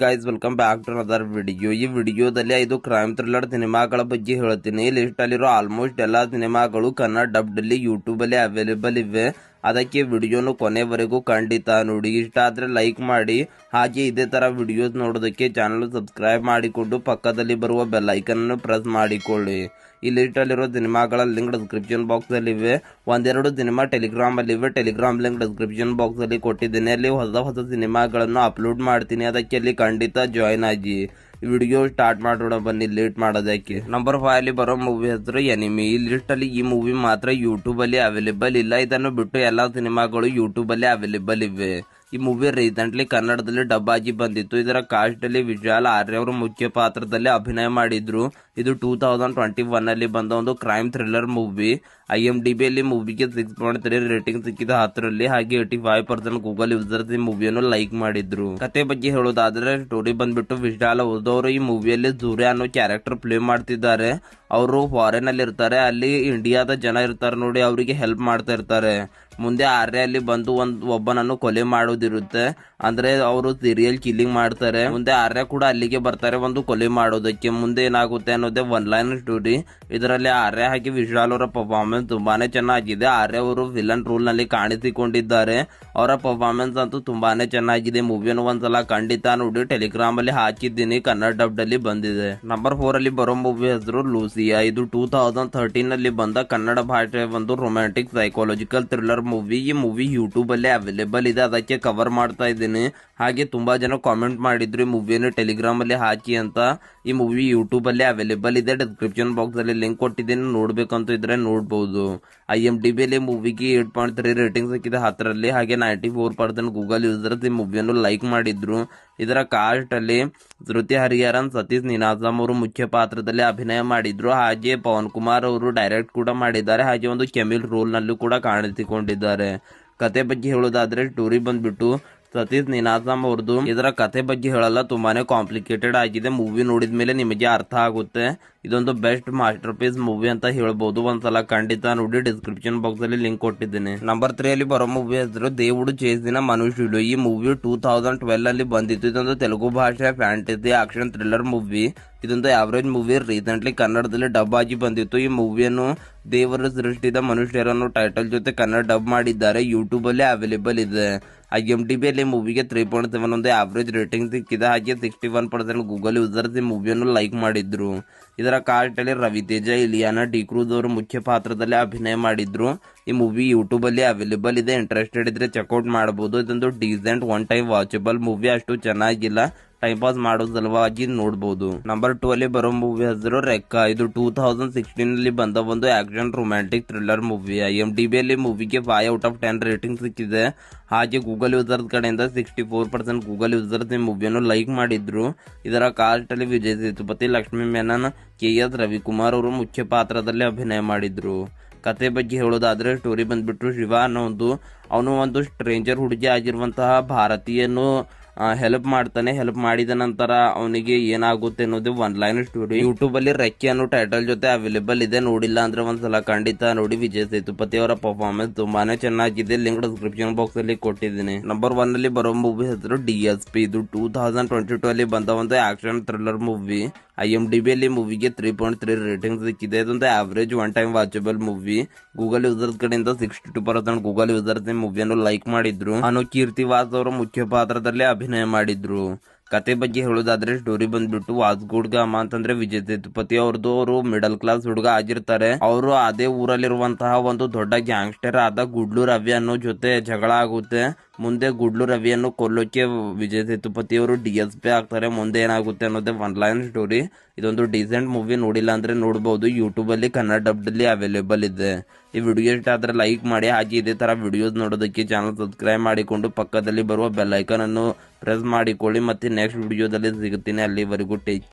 Guys welcome back to other video. ಈ ವಿಡಿಯೋದಲ್ಲಿ 5 crime thriller ಸಿನಿಮಾಗಳ ಬಗ್ಗೆ ಹೇಳ್ತೀನಿ. ಲಿಸ್ಟ್ ಅಲ್ಲಿರೋ ಆಲ್ಮೋಸ್ಟ್ ಎಲ್ಲಾ ಸಿನಿಮಾಗಳು ಕನ್ನಡ ಡಬ್ಡ್ ಅಲ್ಲಿ ಯೂಟ್ಯೂಬ್ ಅಲ್ಲಿ ಅವೈಲೇಬಲ್ ಇವೆ. ಅದಕ್ಕೆ ವಿಡಿಯೋನು ಕೊನೆವರೆಗೂ ಖಂಡಿತ ನೋಡಿ. ಇಷ್ಟ ಆದ್ರೆ ಲೈಕ್ ಮಾಡಿ, ಹಾಗೆ ಇದೇ ತರ ವಿಡಿಯೋಸ್ ನೋಡೋದಕ್ಕೆ ಚಾನಲ್ ಸಬ್ಸ್ಕ್ರೈಬ್ ಮಾಡಿಕೊಂಡು ಪಕ್ಕದಲ್ಲಿ ಬರುವ ಬೆಲ್ ಐಕನ್ ಅನ್ನು ಪ್ರೆಸ್ ಮಾಡಿಕೊಳ್ಳಿ. ಈ ಲಿಸ್ಟ್ ಅಲ್ಲಿರೋ ಸಿನಿಮಾಗಳ ಲಿಂಕ್ ಡಿಸ್ಕ್ರಿಪ್ಷನ್ ಬಾಕ್ಸ್ ಅಲ್ಲಿ ಇವೆ. ಒಂದೆರಡು ಸಿನಿಮಾ ಟೆಲಿಗ್ರಾಮ್ ಅಲ್ಲಿ ಇವೆ. ಟೆಲಿಗ್ರಾಮ್ ಲಿಂಕ್ ಡಿಸ್ಕ್ರಿಪ್ಷನ್ ಬಾಕ್ಸ್ ಅಲ್ಲಿ ಕೊಟ್ಟಿದ್ದೇನೆ. ಅಲ್ಲಿ ಹೊಸ ಸಿನಿಮಾಗಳನ್ನು ಅಪ್ಲೋಡ್ ಮಾಡ್ತೀನಿ. ಅದಕ್ಕೆ ಅಲ್ಲಿ ಖಂಡಿತ ಜಾಯ್ನ್ ಆಗಿ. ವಿಡಿಯೋ ಸ್ಟಾರ್ಟ್ ಮಾಡೋಣ ಬನ್ನಿ, ಲೇಟ್ ಮಾಡೋದಕ್ಕೆ. ನಂಬರ್ 5 ಅಲ್ಲಿ ಬರೋ ಮೂವಿ ಹೆಸರು ಎನಿಮಿ. ಈ ಲಿಸ್ಟ್ ಅಲ್ಲಿ ಈ ಮೂವಿ ಮಾತ್ರ ಯೂಟ್ಯೂಬ್ ಅಲ್ಲಿ ಅವೈಲೇಬಲ್ ಇಲ್ಲ. ಇದನ್ನು ಬಿಟ್ಟು ಎಲ್ಲಾ ಸಿನಿಮಾಗಳು ಯೂಟ್ಯೂಬ್ ಅಲ್ಲಿ ಅವೈಲೇಬಲ್ ಇವೆ. ಈ ಮೂವಿ ರೀಸೆಂಟ್ಲಿ ಕನ್ನಡದಲ್ಲಿ ಡಬ್ ಆಗಿ ಬಂದಿತ್ತು. ಇದರ ಕಾಸ್ಟ್ ಅಲ್ಲಿ ವಿಶಾಲ್ ಆರ್ಯ ಅವರು ಮುಖ್ಯ ಪಾತ್ರದಲ್ಲಿ ಅಭಿನಯ ಮಾಡಿದ್ರು. ಇದು 2021 ಅಲ್ಲಿ ಬಂದ ಒಂದು ಕ್ರೈಮ್ ಥ್ರಿಲ್ಲರ್ ಮೂವಿ. IMDb ಅಲ್ಲಿ ಮೂವಿಗೆ 6.3 ರೇಟಿಂಗ್ ಸಿಕ್ಕಿದ 10ರಲ್ಲಿ. ಹಾಗೆ 85% ಗೂಗಲ್ ಯೂಸರ್ಸ್ ಈ ಮೂವಿಯನ್ನು ಲೈಕ್ ಮಾಡಿದ್ರು. ಕತೆ ಬಗ್ಗೆ ಹೇಳೋದಾದ್ರೆ ಸ್ಟೋರಿ ಬಂದ್ಬಿಟ್ಟು ವಿಶಾಲ್ ಅವರು ಈ ಮೂವಿಯಲ್ಲಿ ಸೂರ್ಯ ಅನ್ನೋ ಕ್ಯಾರೆಕ್ಟರ್ ಪ್ಲೇ ಮಾಡ್ತಿದ್ದಾರೆ. ಅವರು ಫಾರಿನ್ ಅಲ್ಲಿ ಇರ್ತಾರೆ. ಅಲ್ಲಿ ಇಂಡಿಯಾದ ಜನ ಇರ್ತಾರೆ ನೋಡಿ, ಅವರಿಗೆ ಹೆಲ್ಪ್ ಮಾಡ್ತಾ ಇರ್ತಾರೆ. ಮುಂದೆ ಆರ್ಯ ಅಲ್ಲಿ ಬಂದು ಒಬ್ಬನನ್ನು ಕೊಲೆ ಮಾಡೋದಿರುತ್ತೆ. ಅಂದ್ರೆ ಅವರು ಸೀರಿಯಲ್ ಕಿಲ್ಲಿಂಗ್ ಮಾಡ್ತಾರೆ. ಮುಂದೆ ಆರ್ಯ ಕೂಡ ಅಲ್ಲಿಗೆ ಬರ್ತಾರೆ ಒಂದು ಕೊಲೆ ಮಾಡೋದಕ್ಕೆ. ಮುಂದೆ ಏನಾಗುತ್ತೆ ಅನ್ನೋದೇ ಒನ್ ಲೈನ್ ಸ್ಟೋರಿ. ಇದರಲ್ಲಿ ಆರ್ಯ ಹಾಗೆ ವಿಶಾಲ್ ಅವರ ಪರ್ಫಾರ್ಮೆನ್ಸ್ ತುಂಬಾನೇ ಚೆನ್ನಾಗಿದೆ. ಆರ್ಯ ಅವರು ವಿಲನ್ ರೋಲ್ ನಲ್ಲಿ ಕಾಣಿಸಿಕೊಂಡಿದ್ದಾರೆ. ಅವರ ಪರ್ಫಾರ್ಮೆನ್ಸ್ ಅಂತೂ ತುಂಬಾನೇ ಚೆನ್ನಾಗಿದೆ. ಮೂವಿಯನ್ನು ಒಂದ್ಸಲ ಖಂಡಿತ ನೋಡಿ. ಟೆಲಿಗ್ರಾಮ್ ಅಲ್ಲಿ ಹಾಕಿದ್ದೀನಿ, ಕನ್ನಡ ಡಬ್ಡ್ ಅಲ್ಲಿ ಬಂದಿದೆ. ನಂಬರ್ 4 ಅಲ್ಲಿ ಬರೋ ಮೂವಿ ಹೆಸರು ಲೂಸಿಯಾ. ಇದು 2013 ಅಲ್ಲಿ ಬಂದ ಕನ್ನಡ ಭಾಷೆಯ ಒಂದು ರೊಮ್ಯಾಂಟಿಕ್ ಸೈಕಾಲಜಿಕಲ್ ಥ್ರಿಲ್ಲರ್ ಮೂವಿ. ಈ ಮೂವಿ ಯೂಟ್ಯೂಬ್ ಅಲ್ಲೇ ಅವೈಲೇಬಲ್ ಇದೆ. ಅದಕ್ಕೆ ಕವರ್ ಮಾಡ್ತಾ ಇದ್ದೀನಿ. ಹಾಗೆ ತುಂಬಾ ಜನ ಕಾಮೆಂಟ್ ಮಾಡಿದ್ರು ಈ ಮೂವಿಯನ್ನು ಟೆಲಿಗ್ರಾಮ್ ಅಲ್ಲಿ ಹಾಕಿ ಅಂತ. ಈ ಮೂವಿ ಯೂಟ್ಯೂಬ್ ಅಲ್ಲೇ ಅವೈಲೇಬಲ್ ಇದೆ. ಡಿಸ್ಕ್ರಿಪ್ಷನ್ ಬಾಕ್ಸ್ ಅಲ್ಲಿ ಲಿಂಕ್ ಕೊಟ್ಟಿದ್ದೀನಿ, ನೋಡ್ಬೇಕಂತ ಇದ್ರೆ ನೋಡಬಹುದು. IMDb ಅಲ್ಲಿ ಮೂವಿಗೆ 8.3 ರೇಟಿಂಗ್ ಸಿಕ್ಕಿದೆ 10ರಲ್ಲಿ. ಹಾಗೆ 94% ಗೂಗಲ್ ಯೂಸರ್ಸ್ ಈ ಮೂವಿಯನ್ನು ಲೈಕ್ ಮಾಡಿದ್ರು. ಇದರ ಕಾಸ್ಟ್ ಅಲ್ಲಿ ಶ್ರುತಿ ಹರಿಹರನ್, ಸತೀಶ್ ನೀನಾಸಂ ಅವರು ಮುಖ್ಯ ಪಾತ್ರದಲ್ಲಿ ಅಭಿನಯ ಮಾಡಿದ್ರು. ಹಾಗೆ ಪವನ್ ಕುಮಾರ್ ಅವರು ಡೈರೆಕ್ಟ್ ಕೂಡ ಮಾಡಿದ್ದಾರೆ. ಹಾಗೆ ಒಂದು ಕೆಮಿಲ್ ರೋಲ್ ನಲ್ಲೂ ಕೂಡ ಕಾಣಿಸಿಕೊಂಡಿದ್ದಾರೆ. ಕತೆ ಬಗ್ಗೆ ಹೇಳೋದಾದ್ರೆ ಸ್ಟೋರಿ ಬಂದ್ಬಿಟ್ಟು ಸತೀಶ್ ನೀನಾಸಂ ಅವ್ರದ್ದು. ಇದರ ಕತೆ ಬಗ್ಗೆ ಹೇಳಲ್ಲ, ತುಂಬಾನೇ ಕಾಂಪ್ಲಿಕೇಟೆಡ್ ಆಗಿದೆ. ಮೂವಿ ನೋಡಿದ ಮೇಲೆ ನಿಮಗೆ ಅರ್ಥ ಆಗುತ್ತೆ. ಇದೊಂದು ಬೆಸ್ಟ್ ಮಾಸ್ಟರ್ ಪೀಸ್ ಮೂವಿ ಅಂತ ಹೇಳ್ಬಹುದು. ಒಂದ್ಸಲ ಖಂಡಿತ ನೋಡಿ. ಡಿಸ್ಕ್ರಿಪ್ಷನ್ ಬಾಕ್ಸ್ ಅಲ್ಲಿ ಲಿಂಕ್ ಕೊಟ್ಟಿದ್ದೀನಿ. ನಂಬರ್ 3 ಅಲ್ಲಿ ಬರೋ ಮೂವಿ ಹೆಸರು దేవుడు చేసిన మనుషులు. ಈ ಮೂವಿ 2012 ಅಲ್ಲಿ ಬಂದಿತ್ತು. ಇದೊಂದು ತೆಲುಗು ಭಾಷೆಯ ಫ್ಯಾಂಟಸಿ ಆಕ್ಷನ್ ಥ್ರಿಲ್ಲರ್ ಮೂವಿ. ಇದೊಂದು ಆವರೇಜ್ ಮೂವಿ. ರೀಸೆಂಟ್ಲಿ ಕನ್ನಡದಲ್ಲಿ ಡಬ್ ಆಗಿ ಬಂದಿತ್ತು. ಈ ಮೂವಿಯನ್ನು ದೇವರು ಸೃಷ್ಟಿಸಿದ ಮನುಷ್ಯರನ್ನು ಟೈಟಲ್ ಜೊತೆ ಕನ್ನಡ ಡಬ್ ಮಾಡಿದ್ದಾರೆ. ಯೂಟ್ಯೂಬ್ ಅಲ್ಲಿ ಅವೈಲೇಬಲ್ ಇದೆ. IMDb ಅಲ್ಲಿ ಮೂವಿಗೆ 3.7 ಒಂದು ಆವರೇಜ್ ರೇಟಿಂಗ್ ಸಿಕ್ಕಿದೆ. ಹಾಗೆ 61% ಗೂಗಲ್ ಯೂಸರ್ಸ್ ಈ ಮೂವಿಯನ್ನು ಲೈಕ್ ಮಾಡಿದ್ರು. ಇದರ ಕಾಸ್ಟ್ ಅಲ್ಲಿ ರವಿತೇಜ, ಇಲಿಯಾನಾ ಡಿಕ್ರೂಸ್ ಅವರು ಮುಖ್ಯ ಪಾತ್ರದಲ್ಲಿ ಅಭಿನಯ ಮಾಡಿದ್ರು. ಈ ಮೂವಿ ಯೂಟ್ಯೂಬ್ ಅಲ್ಲಿ ಅವೈಲೇಬಲ್ ಇದೆ. ಇಂಟ್ರೆಸ್ಟೆಡ್ ಇದ್ರೆ ಚೆಕ್ಔಟ್ ಮಾಡಬಹುದು. ಇದೊಂದು decent one time watchable movie. ಅಷ್ಟು ಚೆನ್ನಾಗಿಲ್ಲ, ಟೈಮ್ ಪಾಸ್ ಮಾಡೋ ಸಲುವಾಗಿ ನೋಡಬಹುದು. ನಂಬರ್ 2 ಅಲ್ಲಿ ಬರೋ ಮೂವಿ ಹೆಸರು ರೆಕ್ಕಾ. ಇದು 2016 ಅಲ್ಲಿ ಬಂದ ಒಂದು action romantic thriller movie. IMDb ಅಲ್ಲಿ ಮೂವಿಗೆ 5/10 ರೇಟಿಂಗ್ ಸಿಕ್ಕಿದೆ. ಹಾಗೆ ಗೂಗಲ್ ಯೂಸರ್ಸ್ ಕಡೆಯಿಂದ 64% ಗೂಗಲ್ ಯೂಸರ್ಸ್ ಈ ಮೂವಿಯನ್ನು ಲೈಕ್ ಮಾಡಿದ್ರು. ಇದರ ಕಾಸ್ಟ್ ಅಲ್ಲಿ ವಿಜಯ್ ಸೇತುಪತಿ, ಲಕ್ಷ್ಮೀ ಮೆನನ್, KS ರವಿಕುಮಾರ್ ಅವರು ಮುಖ್ಯ ಪಾತ್ರದಲ್ಲಿ ಅಭಿನಯ ಮಾಡಿದ್ರು. ಕತೆ ಬಗ್ಗೆ ಹೇಳೋದಾದ್ರೆ ಸ್ಟೋರಿ ಬಂದ್ಬಿಟ್ಟು ಶಿವ ಅನ್ನೋ ಅವನು ಒಂದು ಸ್ಟ್ರೇಂಜರ್ ಹುಡುಗಿ ಆಗಿರುವಂತಹ ಭಾರತೀಯನ್ನು ಹೆಲ್ಪ್ ಮಾಡ್ತಾನೆ. ಹೆಲ್ಪ್ ಮಾಡಿದ ನಂತರ ಅವನಿಗೆ ಏನಾಗುತ್ತೆ ಅನ್ನೋದು ಒನ್ ಲೈನ್ ಸ್ಟೋರಿ. ಯೂಟ್ಯೂಬ್ ಅಲ್ಲಿ ರೆಕ್ಕೆ ಅನ್ನೋ ಟೈಟಲ್ ಜೊತೆ ಅವೈಲೇಬಲ್ ಇದೆ. ನೋಡಿಲ್ಲ ಅಂದ್ರೆ ಒಂದ್ಸಲ ಖಂಡಿತ ನೋಡಿ. ವಿಜಯ್ ಸೇತುಪತಿ ಅವರ ಪರ್ಫಾರ್ಮೆನ್ಸ್ ತುಂಬಾನೇ ಚೆನ್ನಾಗಿದೆ. ಲಿಂಕ್ ಡಿಸ್ಕ್ರಿಪ್ಷನ್ ಬಾಕ್ಸ್ ಅಲ್ಲಿ ಕೊಟ್ಟಿದ್ದೀನಿ. ನಂಬರ್ 1 ಅಲ್ಲಿ ಬರೋ ಮೂವಿ ಹೆಸರು DSP. ಇದು 2022 ಅಲ್ಲಿ ಬಂದ ಒಂದು ಆಕ್ಷನ್ ಥ್ರಿಲ್ಲರ್ ಮೂವಿ. IMDb ಅಲ್ಲಿ ಮೂವಿಗೆ 3.3 ರೇಟಿಂಗ್ ಸಿಕ್ಕಿದೆ. ಇದೊಂದು average one time watchable movie. Google users ಕಡೆಯಿಂದ 62% ಗೂಗಲ್ ಯೂಸರ್ಸ್ ಈ ಮೂವಿಯನ್ನು ಲೈಕ್ ಮಾಡಿದ್ರು. ಕೀರ್ತಿವಾಸ್ ಅವರು ಮುಖ್ಯ ಪಾತ್ರದಲ್ಲಿ ಅಭಿನಯ ಮಾಡಿದ್ರು. ಕತೆ ಬಗ್ಗೆ ಹೇಳೋದಾದ್ರೆ ಸ್ಟೋರಿ ಬಂದ್ಬಿಟ್ಟು ವಾಸ್ಕೋಡ್ಗಾಮ ಅಂತಂದ್ರೆ ವಿಜಯ್ ಸೇತುಪತಿ ಅವ್ರದ್ದು. ಅವರು ಮಿಡಲ್ ಕ್ಲಾಸ್ ಹುಡುಗ ಆಗಿರ್ತಾರೆ. ಅವರು ಅದೇ ಊರಲ್ಲಿರುವಂತಹ ಒಂದು ದೊಡ್ಡ ಗ್ಯಾಂಗ್ಸ್ಟರ್ ಆದ ಗುಡ್ಲು ರವಿ ಅನ್ನೋ ಜೊತೆ ಜಗಳ ಆಗುತ್ತೆ. ಮುಂದೆ ಗುಡ್ಲು ರವಿಯನ್ನು ಕೊಲ್ಲೋಕೆ ವಿಜಯ್ ಸೇತುಪತಿ ಅವರು DSP ಆಗ್ತಾರೆ. ಮುಂದೆ ಏನಾಗುತ್ತೆ ಅನ್ನೋದೇ ಒನ್ ಲೈನ್ ಸ್ಟೋರಿ. ಇದೊಂದು ಡೀಸೆಂಟ್ ಮೂವಿ. ನೋಡಿಲ್ಲ ಅಂದ್ರೆ ನೋಡಬಹುದು. ಯೂಟ್ಯೂಬ್ ಅಲ್ಲಿ ಕನ್ನಡ ಡಬ್ಡ್ ಅಲ್ಲಿ ಅವೈಲೇಬಲ್ ಇದೆ. ಈ ವಿಡಿಯೋ ಇಷ್ಟ ಆದ್ರೆ ಲೈಕ್ ಮಾಡಿ. ಹಾಗೆ ಇದೇ ತರ ವಿಡಿಯೋಸ್ ನೋಡೋದಕ್ಕೆ ಚಾನಲ್ ಸಬ್ಸ್ಕ್ರೈಬ್ ಮಾಡಿಕೊಂಡು ಪಕ್ಕದಲ್ಲಿ ಬರುವ ಬೆಲ್ ಐಕಾನ್ ಅನ್ನು ಪ್ರೆಸ್ ಮಾಡಿಕೊಳ್ಳಿ. ಮತ್ತೆ ನೆಕ್ಸ್ಟ್ ವಿಡಿಯೋದಲ್ಲಿ ಸಿಗುತ್ತೀನಿ. ಅಲ್ಲಿವರೆಗೂ ಟೇಕ್